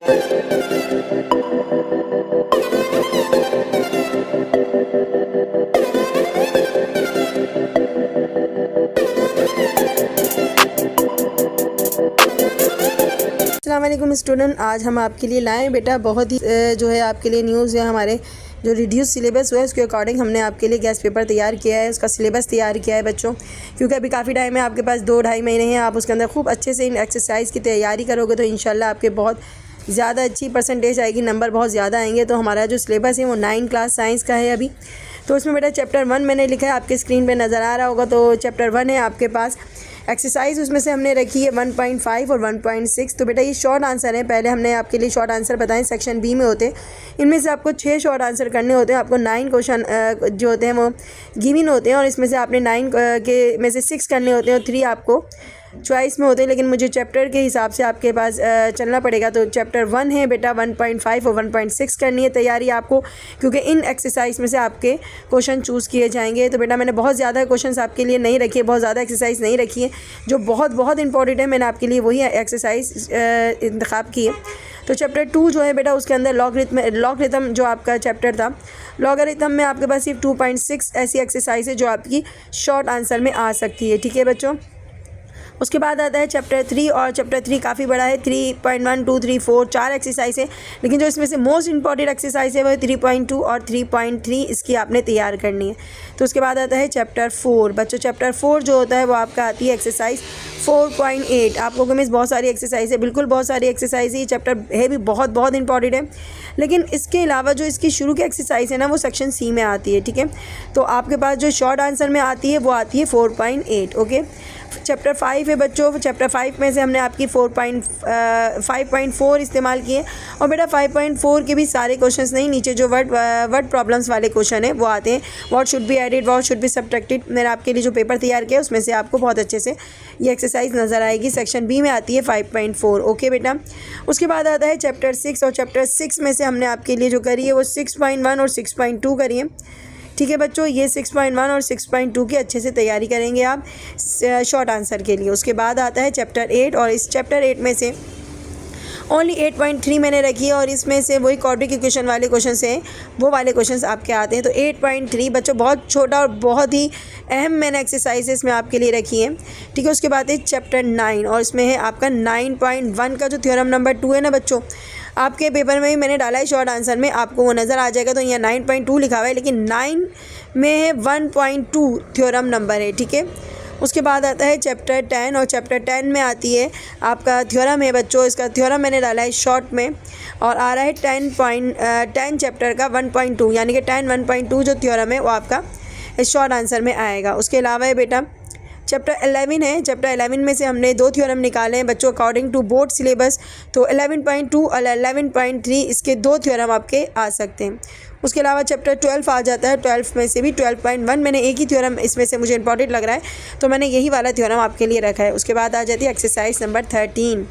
अस्सलामुअलैकुम स्टूडेंट, आज हम आपके लिए लाएँ बेटा बहुत ही जो है आपके लिए न्यूज़ है। हमारे जो रिड्यूस सिलेबस हुआ है उसके अकॉर्डिंग हमने आपके लिए गेस्ट पेपर तैयार किया है, उसका सिलेबस तैयार किया है बच्चों। क्योंकि अभी काफ़ी टाइम है आपके पास, 2-2.5 महीने हैं, आप उसके अंदर खूब अच्छे से इन एक्सरसाइज की तैयारी करोगे तो इंशाल्लाह आपके बहुत ज़्यादा अच्छी परसेंटेज आएगी, नंबर बहुत ज़्यादा आएंगे। तो हमारा जो सिलेबस है वो 9 क्लास साइंस का है अभी। तो उसमें बेटा चैप्टर 1 मैंने लिखा है, आपके स्क्रीन पे नज़र आ रहा होगा। तो चैप्टर 1 है आपके पास। एक्सरसाइज उसमें से हमने रखी है 1.5 और 1.6। तो बेटा ये शॉर्ट आंसर है। पहले हमने आपके लिए शॉर्ट आंसर बताएं, सेक्शन बी में होते हैं। इनमें से आपको 6 शॉर्ट आंसर करने होते हैं। आपको 9 क्वेश्चन जो होते हैं वो गिवन होते हैं और इसमें से आपने 9 के में से 6 करने होते हैं और 3 आपको चॉइस में होते हैं। लेकिन मुझे चैप्टर के हिसाब से आपके पास चलना पड़ेगा। तो चैप्टर 1 है बेटा, 1.5 और 1.6 करनी है तैयारी आपको, क्योंकि इन एक्सरसाइज में से आपके क्वेश्चन चूज़ किए जाएंगे। तो बेटा मैंने बहुत ज़्यादा क्वेश्चंस आपके लिए नहीं रखी है, बहुत ज़्यादा एक्सरसाइज नहीं रखी है। जो बहुत बहुत इंपॉर्टेंट है मैंने आपके लिए वही एक्सरसाइज इंतखाब की है। तो चैप्टर 2 जो है बेटा उसके अंदर लॉगरिथम जो आपका चैप्टर था, लॉगरिथम में आपके पास सिर्फ 2.6 ऐसी एक्सरसाइज है जो आपकी शॉर्ट आंसर में आ सकती है। ठीक है बच्चों। उसके बाद आता है चैप्टर 3 और चैप्टर 3 काफ़ी बड़ा है। 3.1, 2, 3, 4 4 एक्सरसाइज है, लेकिन जो इसमें से मोस्ट इंपॉर्टेंट एक्सरसाइज है वो 3.2 और 3.3 इसकी आपने तैयार करनी है। तो उसके बाद आता है चैप्टर 4 बच्चों। चैप्टर 4 जो होता है वो आपका आती है एक्सरसाइज 4.8। आप लोगों में बहुत सारी एक्सरसाइज है, बिल्कुल बहुत सारी एक्सरसाइज है। ये चैप्टर है भी बहुत बहुत इंपॉर्टेंट है, लेकिन इसके अलावा जो इसकी शुरू की एक्सरसाइज है ना वो सेक्शन सी में आती है। ठीक है। तो आपके पास जो शॉर्ट आंसर में आती है वो आती है 4.8। ओके। चैप्टर 5 है बच्चों। चैप्टर 5 में से हमने आपकी 5.4 इस्तेमाल किए। और बेटा 5.4 के भी सारे क्वेश्चंस नहीं, नीचे जो वर्ड प्रॉब्लम्स वाले क्वेश्चन है वो आते हैं। What should be added, what should be subtracted. मैंने आपके लिए जो पेपर तैयार किया उसमें से आपको बहुत अच्छे से ये एक्सरसाइज नज़र आएगी। सेक्शन बी में आती है 5.4। ओके बेटा। उसके बाद आता है चैप्टर 6 और चैप्टर 6 में से हमने आपके लिए जो करी है वो 6.1 और 6.2 करी है। ठीक है बच्चों, ये 6.1 और 6.2 की अच्छे से तैयारी करेंगे आप शॉर्ट आंसर के लिए। उसके बाद आता है चैप्टर 8 और इस चैप्टर 8 में से ओनली 8.3 मैंने रखी है और इसमें से वही क्वाड्रिक इक्वेशन वाले क्वेश्चन हैं, वो वाले क्वेश्चंस आपके आते हैं। तो 8.3 बच्चों बहुत छोटा और बहुत ही अहम मैंने एक्सरसाइजेस में आपके लिए रखी है। ठीक है। उसके बाद है चैप्टर 9 और इसमें है आपका 9.1 का जो थ्योरम नंबर 2 है ना बच्चों, आपके पेपर में ही मैंने डाला है शॉर्ट आंसर में, आपको वो नज़र आ जाएगा। तो यहाँ 9.2 लिखा हुआ है, लेकिन 9 में है 1.2 थ्योरम नंबर है। ठीक है। उसके बाद आता है चैप्टर 10 और चैप्टर 10 में आती है आपका थ्योरम है बच्चों। इसका थ्योरम मैंने डाला है शॉर्ट में और आ रहा है 10 चैप्टर का 1.2, यानी कि 1.2 जो थ्योरम है वो आपका इस शॉर्ट आंसर में आएगा। उसके अलावा है बेटा चैप्टर 11 है। चैप्टर 11 में से हमने 2 थ्योरम निकाले हैं बच्चों अकॉर्डिंग टू बोर्ड सिलेबस। तो 11.2 और 11.3 इसके 2 थ्योरम आपके आ सकते हैं। उसके अलावा चैप्टर 12 आ जाता है। 12 में से भी 12.1 मैंने एक ही थ्योरम इसमें से मुझे इंपॉर्टेंट लग रहा है तो मैंने यही वाला थ्योरम आपके लिए रखा है। उसके बाद आ जाती है एक्सरसाइज नंबर 13।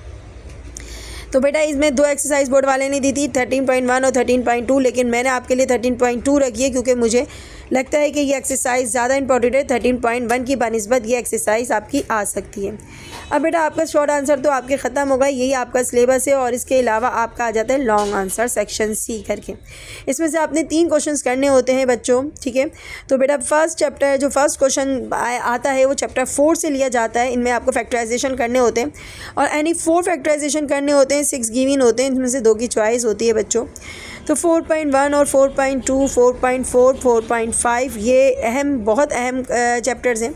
तो बेटा इसमें 2 एक्सरसाइज बोर्ड वाले ने दी थी, 13.1 और 13.2, लेकिन मैंने आपके लिए 13.2 रखी है क्योंकि मुझे लगता है कि ये एक्सरसाइज ज़्यादा इंपॉर्टेंट है। 13.1 की बनिस्बत ये एक्सरसाइज आपकी आ सकती है। अब बेटा आपका शॉर्ट आंसर तो आपके ख़त्म होगा, यही आपका सिलेबस है। और इसके अलावा आपका आ जाता है लॉन्ग आंसर सेक्शन सी करके। इसमें से आपने 3 क्वेश्चंस करने होते हैं बच्चों। ठीक है। तो बेटा फर्स्ट चैप्टर जो फर्स्ट क्वेश्चन आता है वो चैप्टर 4 से लिया जाता है। इनमें आपको फैक्टराइजेशन करने होते हैं और एनी 4 फैक्टराइजेशन करने होते हैं। 6 गिवन होते हैं, इनमें से 2 की चॉइस होती है बच्चों। तो 4.1 और 4.2, 4.4, 4.5 ये बहुत अहम चैप्टर्स हैं।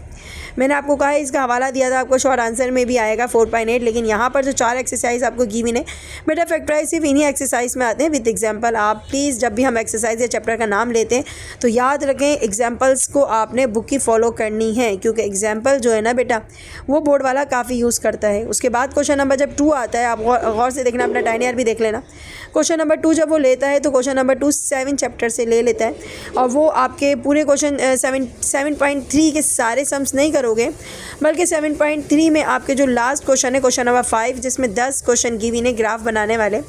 मैंने आपको कहा है, इसका हवाला दिया था आपको, शॉर्ट आंसर में भी आएगा 4.8। लेकिन यहाँ पर जो 4 एक्सरसाइज आपको गिवन है बेटा, फैक्टराइज सिर्फ इन्हीं एक्सरसाइज में आते हैं विद एग्जांपल। आप प्लीज़ जब भी हम एक्सरसाइज या चैप्टर का नाम लेते हैं तो याद रखें एग्जांपल्स को आपने बुक की फॉलो करनी है, क्योंकि एग्जाम्पल जो है ना बेटा वो बोर्ड वाला काफ़ी यूज़ करता है। उसके बाद क्वेश्चन नंबर जब 2 आता है, आप गौर से देखना, अपना टाइनियर भी देख लेना। क्वेश्चन नंबर 2 जब वो लेता है तो क्वेश्चन नंबर 2 7 चैप्टर से ले लेता है और वो आपके पूरे क्वेश्चन 7.3 के सारे सम्स नहीं करोगे, बल्कि 7.3 में आपके जो लास्ट क्वेश्चन है क्वेश्चन नंबर 5, जिसमें 10 क्वेश्चन गिवन है ग्राफ बनाने वाले।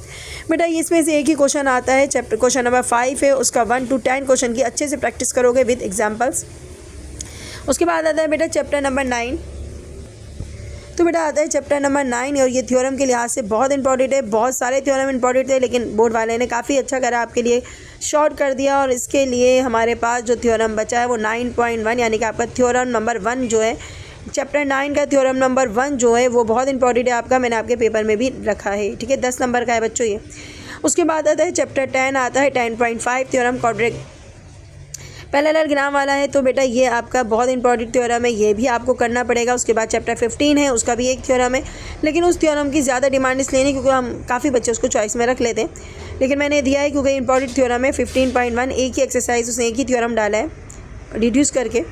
बेटा इसमें से एक ही क्वेश्चन आता है, चैप्टर क्वेश्चन नंबर 5 है, उसका 1 to 10 क्वेश्चन की अच्छे से प्रैक्टिस करोगे विद एग्जाम्पल्स। उसके बाद आता है बेटा चैप्टर नंबर 9। तो तो बेटा आता है चैप्टर नंबर 9 और ये थ्योरम के लिहाज से बहुत इंपॉर्टेंट है। बहुत सारे थ्योरम इंपॉर्टेंट थे लेकिन बोर्ड वाले ने काफ़ी अच्छा करा, आपके लिए शॉर्ट कर दिया। और इसके लिए हमारे पास जो थ्योरम बचा है वो 9.1 यानी कि आपका थ्योरम नंबर 1 जो है, चैप्टर 9 का थ्योरम नंबर 1 जो है वो बहुत इंपॉर्टेंट है आपका, मैंने आपके पेपर में भी रखा है, ठीक है। 10 नंबर का है बच्चों ये। उसके बाद आता है चैप्टर 10 आता है 10.5 थ्योरम क्वाड्रेटिक पैरेलल ग्राम वाला है। तो बेटा ये आपका बहुत इंपॉर्टेंट थ्योरम है, ये भी आपको करना पड़ेगा। उसके बाद चैप्टर 15 है, उसका भी एक थ्योरम है, लेकिन उस थ्योरम की ज़्यादा डिमांड इसलिए नहीं क्योंकि हम काफ़ी बच्चे उसको चॉइस में रख लेते हैं, लेकिन मैंने दिया है क्योंकि इंपॉर्टेंट थ्योरम है। 15.1 एक ही एक्सरसाइज, उसने एक ही थ्योरम डाला है रिड्यूस करके।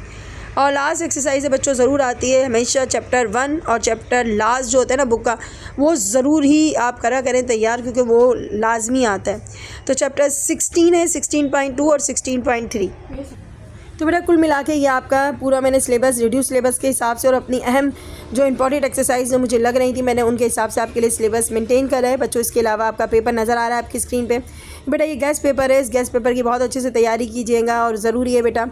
और लास्ट एक्सरसाइज है बच्चों ज़रूर आती है हमेशा चैप्टर 1 और चैप्टर लास्ट जो होता है ना बुक का, वो ज़रूर ही आप करा करें तैयार, क्योंकि वो लाजमी आता है। तो चैप्टर 16 है, 16.2 और 16.3। तो बेटा कुल मिला के ये आपका पूरा मैंने सिलेबस रिड्यूस सिलेबस के हिसाब से और अपनी अहम जो इंपॉर्टेंट एक्सरसाइज जो मुझे लग रही थी मैंने उनके हिसाब से आपके लिए सिलेबस मेंटेन करा है बच्चों। इसके अलावा आपका पेपर नज़र आ रहा है आपकी स्क्रीन पे। बेटा ये गेस्ट पेपर है, इस गेस्ट पेपर की बहुत अच्छे से तैयारी कीजिएगा और ज़रूरी है बेटा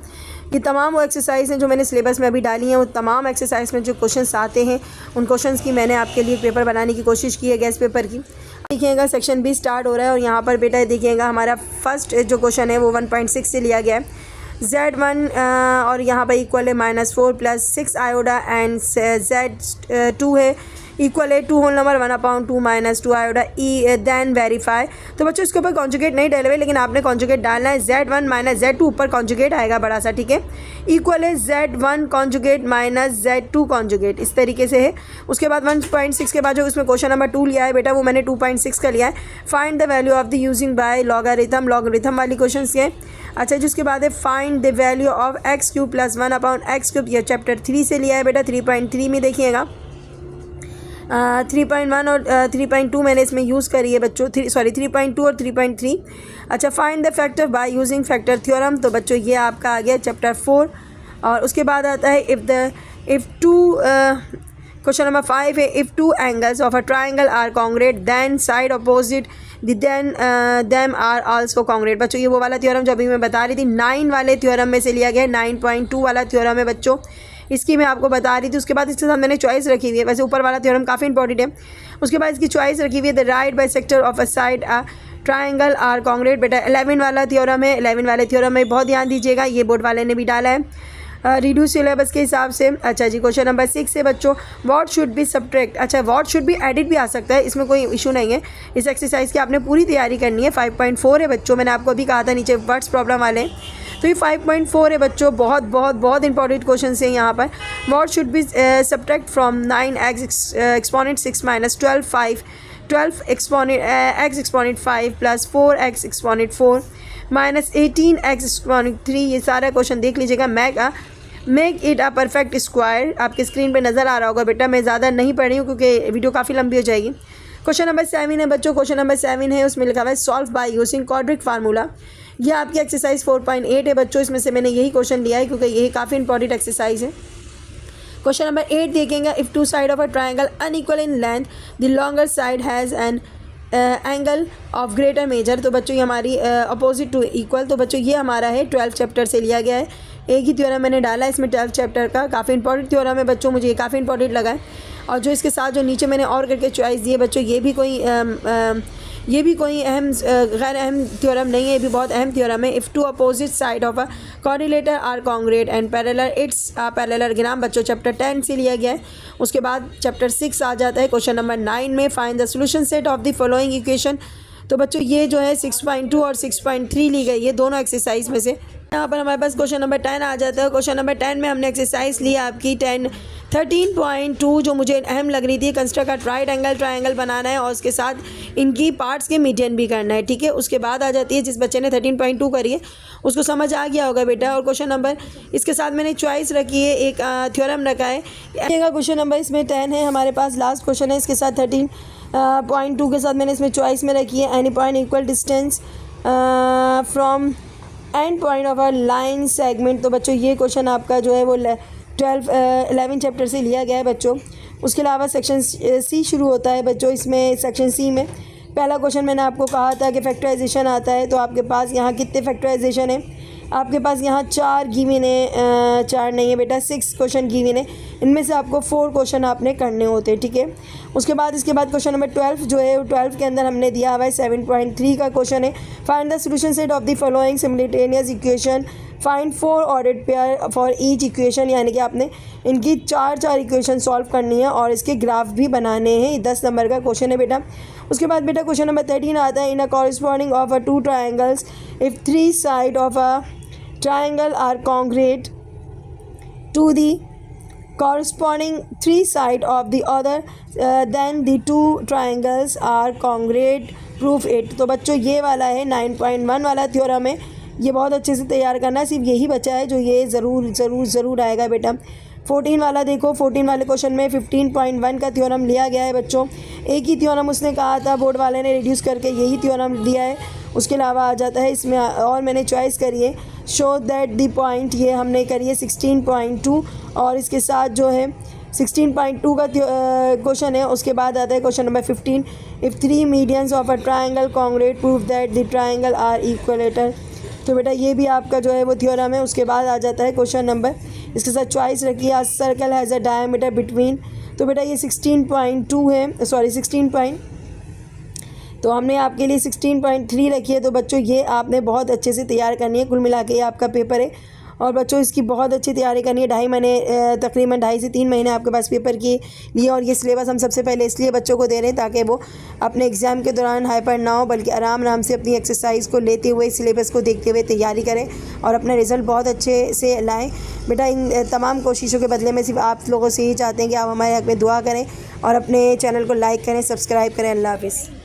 ये तमाम वो एक्सरसाइज हैं जो मैंने सिलेबस में अभी डाली हैं, वो तमाम एक्सरसाइज में जो क्वेश्चंस आते हैं उन क्वेश्चंस की मैंने आपके लिए पेपर बनाने की कोशिश की है गेस्ट पेपर की। देखिएगा सेक्शन 20 स्टार्ट हो रहा है और यहाँ पर बेटा देखिएगा हमारा फर्स्ट जो क्वेश्चन है वो 1.6 से लिया गया है। Z1 और यहाँ पर इक्वल है -4 + 6 आयोडा एंड Z2 है इक्वल है 2 होल नंबर 1/2 - 2 आयोडा ई देन वेरीफाई। तो बच्चों इसके ऊपर कॉन्जुगेट नहीं डाले हुए, लेकिन आपने कॉन्जुगेट डालना है। Z1 - Z2 ऊपर कॉन्जुगेट आएगा बड़ा सा, ठीक है। इक्वल है Z1 कॉन्जुगेट - Z2 कॉन्जुगेट, इस तरीके से है। उसके बाद 1.6 के बाद जो इसमें क्वेश्चन नंबर 2 लिया है बेटा वो मैंने 2.6 का लिया है। Find the value of the using by logarithm, logarithm वाली क्वेश्चन ये। अच्छा जिसके बाद है find the value of x³ + 1/x³, यह चैप्टर 3 से लिया है बेटा। 3.3 में देखिएगा 3.1 और 3.2 मैंने इसमें यूज़ करी है बच्चों, 3.2 और 3.3। अच्छा find the factor by using factor theorem, तो बच्चों ये आपका आ गया चैप्टर 4। और उसके बाद आता है क्वेश्चन नंबर 5 है if 2 angles of a triangle are congruent then side opposite them are also congruent. बच्चों ये वो वाला थ्योरम जो अभी मैं बता रही थी 9 वाले थ्योरम में से लिया गया है, 9.2 वाला थ्योरम है बच्चों, इसकी मैं आपको बता रही थी। उसके बाद इसके साथ मैंने चॉइस रखी हुई है, वैसे ऊपर वाला थ्योरम काफ़ी इंपॉर्टेंट है। उसके बाद इसकी चॉइस रखी हुई है the right bisector of a side triangle are congruent. बेटा 11 वाला थ्योरम है, 11 वाले थ्योरम में बहुत ध्यान दीजिएगा, ये बोर्ड वाले ने भी डाला है रिड्यूस सिलेबस के हिसाब से। अच्छा जी क्वेश्चन नंबर 6 है बच्चों व्हाट शुड बी सब्ट्रैक्ट। अच्छा व्हाट शुड बी एडिट भी आ सकता है, इसमें कोई इशू नहीं है। इस एक्सरसाइज की आपने पूरी तैयारी करनी है। 5.4 है बच्चों, मैंने आपको अभी कहा था नीचे वर्ड्स प्रॉब्लम वाले, तो ये 5.4 है बच्चों। बहुत बहुत बहुत इंपॉर्टेंट क्वेश्चन है यहाँ पर। What should be subtract from 9x exponent 6 - 12 x exponent 5 + 4x exponent 4 - 18x exponent 3। ये सारा क्वेश्चन देख लीजिएगा। Make it a perfect square, आपके स्क्रीन पे नज़र आ रहा होगा बेटा, मैं ज़्यादा नहीं पढ़ रही हूँ क्योंकि वीडियो काफ़ी लंबी हो जाएगी। क्वेश्चन नंबर 7 है बच्चों, क्वेश्चन नंबर 7 है उसमें लिखा हुआ है solve by using quadric formula. ये आपकी एक्सरसाइज 4.8 है बच्चों, इसमें से मैंने यही क्वेश्चन लिया है क्योंकि यही काफ़ी इंपॉर्टेंट एक्सरसाइज है। क्वेश्चन नंबर 8 देखेंगे if 2 side of a triangle unequal in length the longer side has an angle of greater measure. तो बच्चों ये हमारी अपोजिट टू इक्वल, तो बच्चों ये हमारा है 12 चैप्टर से लिया गया है। एक ही थ्योरम मैंने डाला है इसमें 12 चैप्टर का, काफ़ी इंपॉर्टेंट थ्योरम है बच्चों, मुझे ये काफ़ी इंपॉर्टेंट लगा है। और जो इसके साथ जो नीचे मैंने और करके चॉइस दी है बच्चों, ये भी कोई गैर अहम थ्योरम नहीं है, ये भी बहुत अहम थ्योरम है। If 2 opposite side of a quadrilateral are congruent and parallel it's parallelogram, बच्चों चैप्टर 10 से लिया गया है। उसके बाद चैप्टर 6 आ जाता है क्वेश्चन नंबर 9 में find the solution set of the following equation. तो बच्चों ये जो है 6.2 और 6.3 ली गई है दोनों एक्सरसाइज में से। यहाँ पर हमारे पास क्वेश्चन नंबर 10 आ जाता है। क्वेश्चन नंबर 10 में हमने एक्सरसाइज ली आपकी 13.2 जो मुझे अहम लग रही थी, कंस्ट्रक्ट राइट एंगल ट्राइंगल बनाना है और उसके साथ इनकी पार्ट्स के मीडियन भी करना है, ठीक है। उसके बाद आ जाती है जिस बच्चे ने 13.2 करी है उसको समझ आ गया होगा बेटा। और क्वेश्चन नंबर इसके साथ मैंने चॉइस रखी है, एक थ्योरम रखा है। क्वेश्चन नंबर इसमें 10 है हमारे पास, लास्ट क्वेश्चन है इसके साथ 13.2 के साथ मैंने इसमें चॉइस में रखी है any point equal distance from and point of a line segment. तो बच्चों ये क्वेश्चन आपका जो है वो 11 चैप्टर से लिया गया है बच्चों। उसके अलावा सेक्शन सी शुरू होता है बच्चों, इसमें सेक्शन सी में पहला क्वेश्चन मैंने आपको कहा था कि फैक्टराइजेशन आता है, तो आपके पास यहाँ कितने फैक्टराइजेशन है, आपके पास यहाँ 4 गिवन है, 4 नहीं है बेटा 6 क्वेश्चन गिवन है। इनमें से आपको 4 क्वेश्चन आपने करने होते हैं, ठीक है। इसके बाद क्वेश्चन नंबर 12 जो है 12 के अंदर हमने दिया हुआ है 7.3 का क्वेश्चन है। Find the solution set of the following simultaneous equation, find 4 ordered pair for each equation, यानी कि आपने इनकी 4 इक्वेशन सॉल्व करनी है और इसके ग्राफ भी बनाने हैं। 10 नंबर का क्वेश्चन है बेटा। उसके बाद बेटा क्वेश्चन नंबर 13 आता है, in a corresponding of a 2 triangles if 3 side of a triangle are congruent to the corresponding 3 side of the other, then the 2 triangles are congruent, prove it। तो बच्चों ये वाला है 9.1 वाला थ्योरम है, ये बहुत अच्छे से तैयार करना है। सिर्फ यही बचा है जो ये ज़रूर आएगा बेटा। 14 वाला देखो, 14 वाले क्वेश्चन में 15.1 का थ्योरम लिया गया है बच्चों। एक ही थ्योरम उसने कहा था, बोर्ड वाले ने रिड्यूस करके यही थ्योरम दिया है। उसके अलावा आ जाता है इसमें, और मैंने चॉइस करी है शो दैट द पॉइंट, ये हमने करी है 16.2 और इसके साथ जो है 16.2 का क्वेश्चन है। उसके बाद आता है question number 15, if 3 medians of a triangle congruent prove that the triangle are equilateral. तो बेटा ये भी आपका जो है वो थ्योरम है। उसके बाद आ जाता है क्वेश्चन नंबर, इसके साथ चॉइस रखी है circle has a diameter between. तो बेटा ये 16.2 है, सॉरी 16 तो हमने आपके लिए 16.3 रखी है। तो बच्चों ये आपने बहुत अच्छे से तैयार करनी है। कुल मिला के ये आपका पेपर है और बच्चों इसकी बहुत अच्छी तैयारी करनी है। तकरीबन 2.5 से 3 महीने आपके पास पेपर के लिए, और ये सिलेबस हम सबसे पहले इसलिए बच्चों को दे रहे हैं ताकि वो अपने एग्ज़ाम के दौरान हाइपर ना हो, बल्कि आराम से अपनी एक्सरसाइज को लेते हुए, सिलेबस को देखते हुए तैयारी करें और अपना रिज़ल्ट बहुत अच्छे से लाएँ। बेटा इन तमाम कोशिशों के बदले में सिर्फ आप लोगों से ही चाहते हैं कि आप हमारे हक़ में दुआ करें और अपने चैनल को लाइक करें, सब्सक्राइब करें। अल्लाह हाफ़िज़।